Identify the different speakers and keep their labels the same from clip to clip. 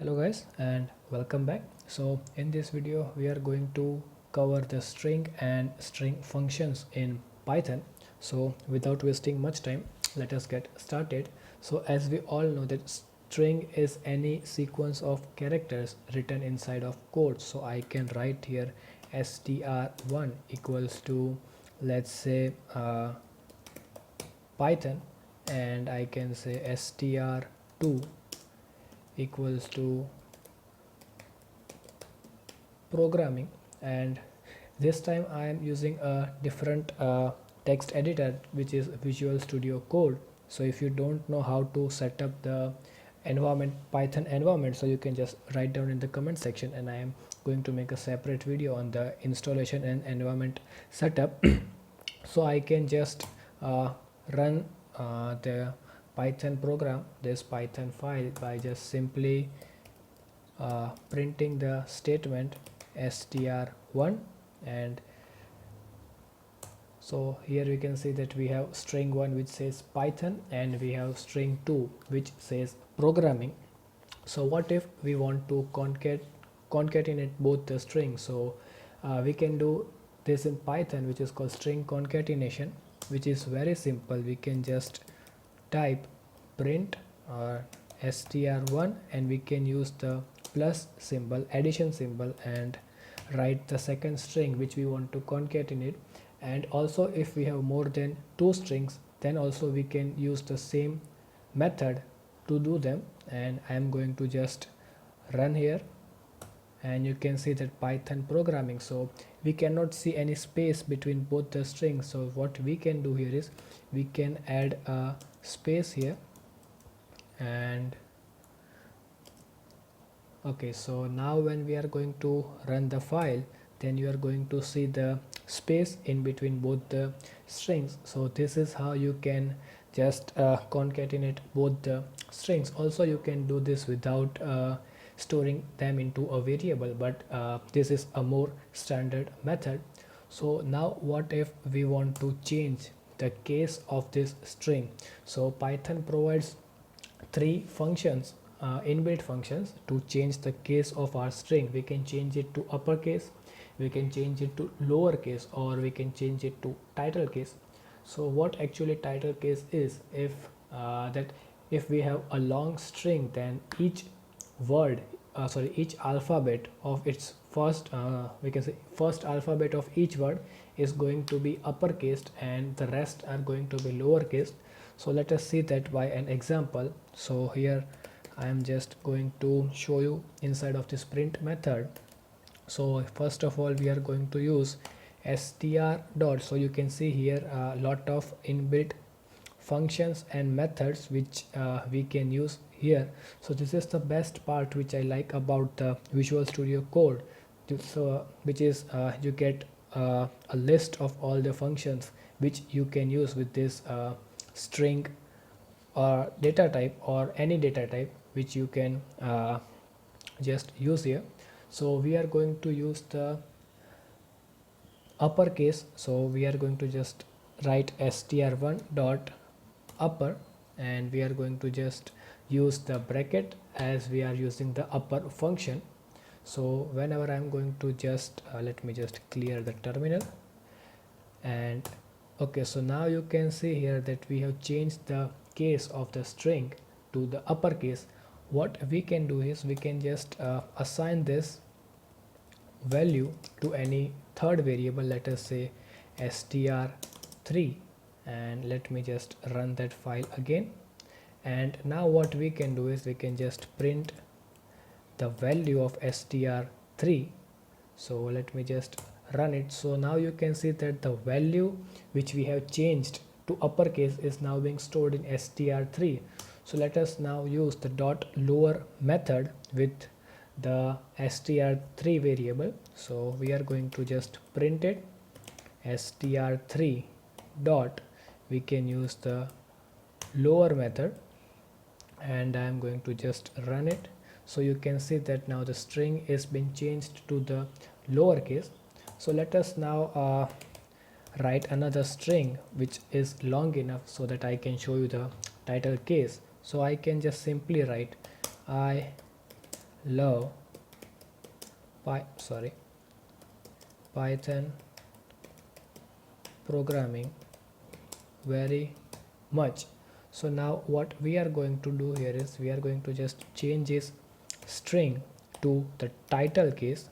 Speaker 1: Hello guys and welcome back. So in this video we are going to cover the string and string functions in Python. So without wasting much time, let us get started. So as we all know that string is any sequence of characters written inside of code. So I can write here str1 equals to, let's say, Python, and I can say str2 equals to programming, and this time I am using a different text editor, which is Visual Studio Code. So if you don't know how to set up the Python environment, so you can just write down in the comment section, and I am going to make a separate video on the installation and environment setup. So I can just run the Python program, this Python file, by just simply printing the statement str1. And so here we can see that we have string 1 which says Python, and we have string 2 which says programming. So what if we want to concatenate both the strings? So we can do this in Python, which is called string concatenation, which is very simple. We can just type print str1, and we can use the plus symbol, addition symbol, and write the second string which we want to concatenate. And also if we have more than two strings, then also we can use the same method to do them. And I am going to just run here, and you can see that Python programming. So we cannot see any space between both the strings. So what we can do here is we can add a space here, and okay, so now when we are going to run the file, then you are going to see the space in between both the strings. So this is how you can just concatenate both the strings. Also you can do this without storing them into a variable, but this is a more standard method. So now what if we want to change the case of this string? So Python provides three functions, inbuilt functions, to change the case of our string. We can change it to uppercase, we can change it to lowercase, or we can change it to title case. So what actually title case is, if we have a long string, then each word each alphabet of its first we can say first alphabet of each word is going to be uppercase, and the rest are going to be lowercase. So let us see that by an example. So here I am just going to show you inside of this print method. So first of all we are going to use str dot. So you can see here a lot of inbuilt functions and methods which we can use here. So this is the best part which I like about the Visual Studio Code. So which is you get a list of all the functions which you can use with this string or data type, or any data type which you can just use here. So we are going to use the uppercase. So we are going to just write str1 dot upper, and we are going to just use the bracket as we are using the upper function. So whenever I'm going to just let me just clear the terminal, and okay, so now you can see here that we have changed the case of the string to the uppercase. What we can do is we can just assign this value to any third variable, let us say str3, and let me just run that file again. And now what we can do is we can just print the value of str3. So let me just run it. So now you can see that the value which we have changed to uppercase is now being stored in str3. So let us now use the dot lower method with the str3 variable. So we are going to just print it str3 dot, we can use the lower method, and I am going to just run it. So you can see that now the string is been changed to the lowercase. So let us now write another string which is long enough so that I can show you the title case. So I can just simply write I love Python programming very much. So now what we are going to do here is we are going to just change this string to the title case,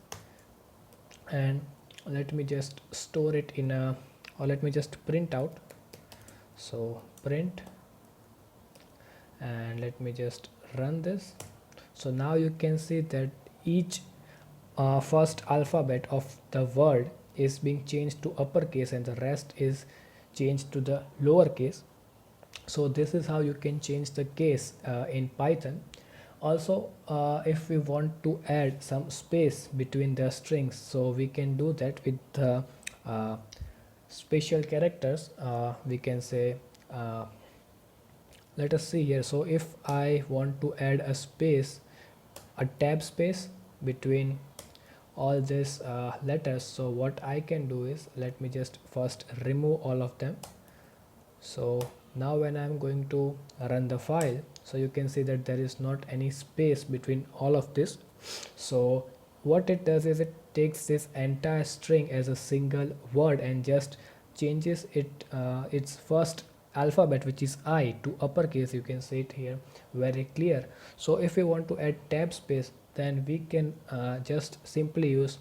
Speaker 1: and let me just store it in a, or let me just print out. So print, and let me just run this. So now you can see that each first alphabet of the word is being changed to uppercase and the rest is changed to the lowercase. So this is how you can change the case in Python. Also, if we want to add some space between the strings, so we can do that with the special characters. We can say, let us see here. So if I want to add a space, a tab space between all these letters, so what I can do is, let me just first remove all of them. So now when I'm going to run the file, so you can see that there is not any space between all of this. So what it does is it takes this entire string as a single word and just changes it its first alphabet, which is I, to uppercase. You can see it here very clear. So if we want to add tab space, then we can just simply use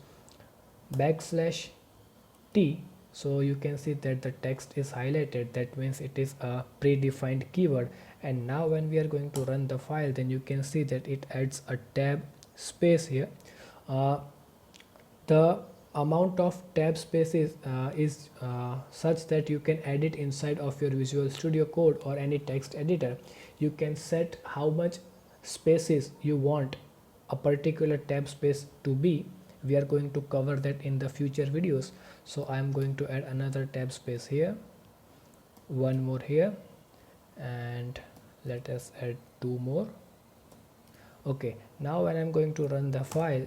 Speaker 1: \t. So you can see that the text is highlighted, that means it is a predefined keyword. And now when we are going to run the file, then you can see that it adds a tab space here. The amount of tab spaces is such that you can add it inside of your Visual Studio Code or any text editor. You can set how much spaces you want a particular tab space to be. We are going to cover that in the future videos. So I am going to add another tab space here, one more here, and let us add two more. Okay, now when I'm going to run the file,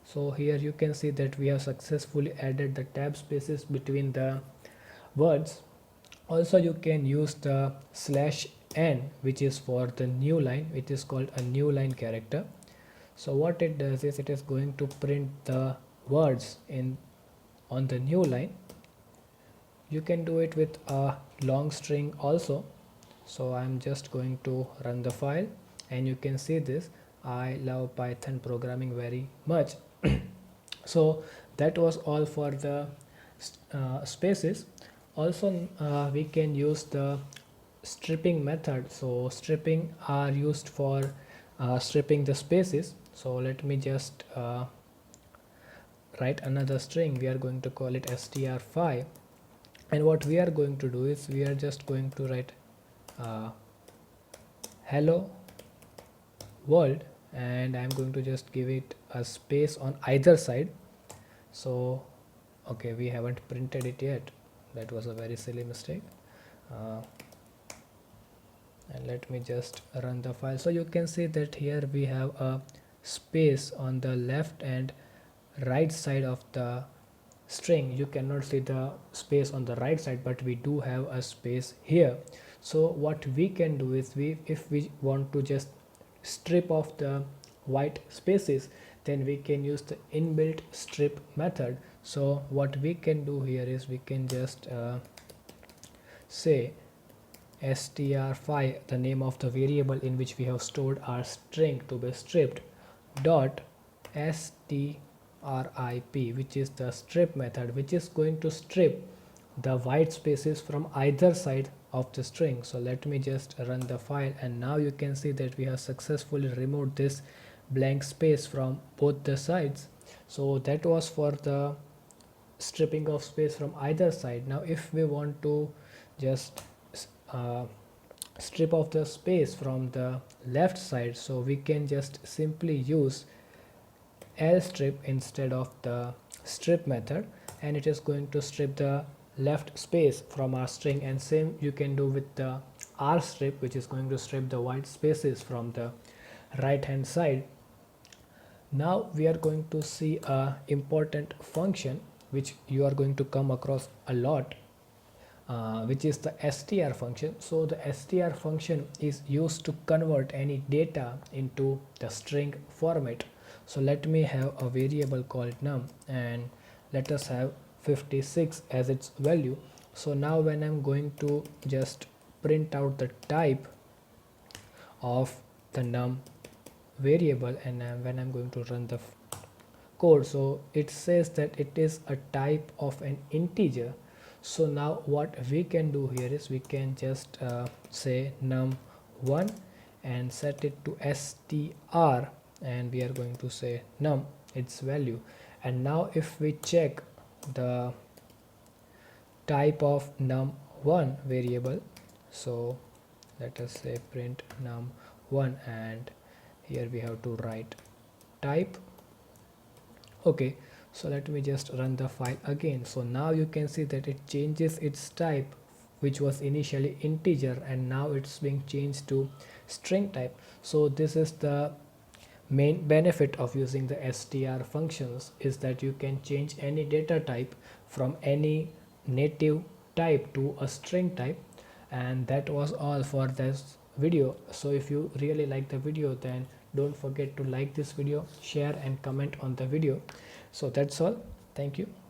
Speaker 1: so here you can see that we have successfully added the tab spaces between the words. Also you can use the /n, which is for the new line. It is called a new line character. So what it does is it is going to print the words in on the new line. You can do it with a long string also. So I'm just going to run the file, and you can see this, I love Python programming very much. So that was all for the spaces. Also we can use the stripping method. So stripping are used for stripping the spaces. So let me just write another string. We are going to call it str5, and what we are going to do is we are just going to write hello world, and I'm going to just give it a space on either side. So okay, we haven't printed it yet. That was a very silly mistake. And let me just run the file. So you can see that here we have a space on the left and right side of the string. You cannot see the space on the right side, but we do have a space here. So what we can do is, if we want to just strip off the white spaces, then we can use the inbuilt strip method. So what we can do here is we can just say str5, the name of the variable in which we have stored our string to be stripped, dot strip, which is the strip method, which is going to strip the white spaces from either side of the string. So let me just run the file, and now you can see that we have successfully removed this blank space from both the sides. So that was for the stripping of space from either side. Now if we want to just strip off the space from the left side, so we can just simply use lstrip instead of the strip method, and it is going to strip the left space from our string. And same you can do with the rstrip, which is going to strip the white spaces from the right hand side. Now we are going to see a important function which you are going to come across a lot. which is the str function. So the str function is used to convert any data into the string format. So let me have a variable called num, and let us have 56 as its value. So now when I'm going to just print out the type of the num variable, and when I'm going to run the code, so it says that it is a type of an integer. So now what we can do here is we can just say num1 and set it to str, and we are going to say num its value. And now if we check the type of num1 variable, so let us say print num1, and here we have to write type. Okay, so let me just run the file again. So now you can see that it changes its type, which was initially integer, and now it's being changed to string type. So this is the main benefit of using the str functions, is that you can change any data type from any native type to a string type. And that was all for this video. So if you really like the video, then don't forget to like this video, share and comment on the video. So that's all. Thank you.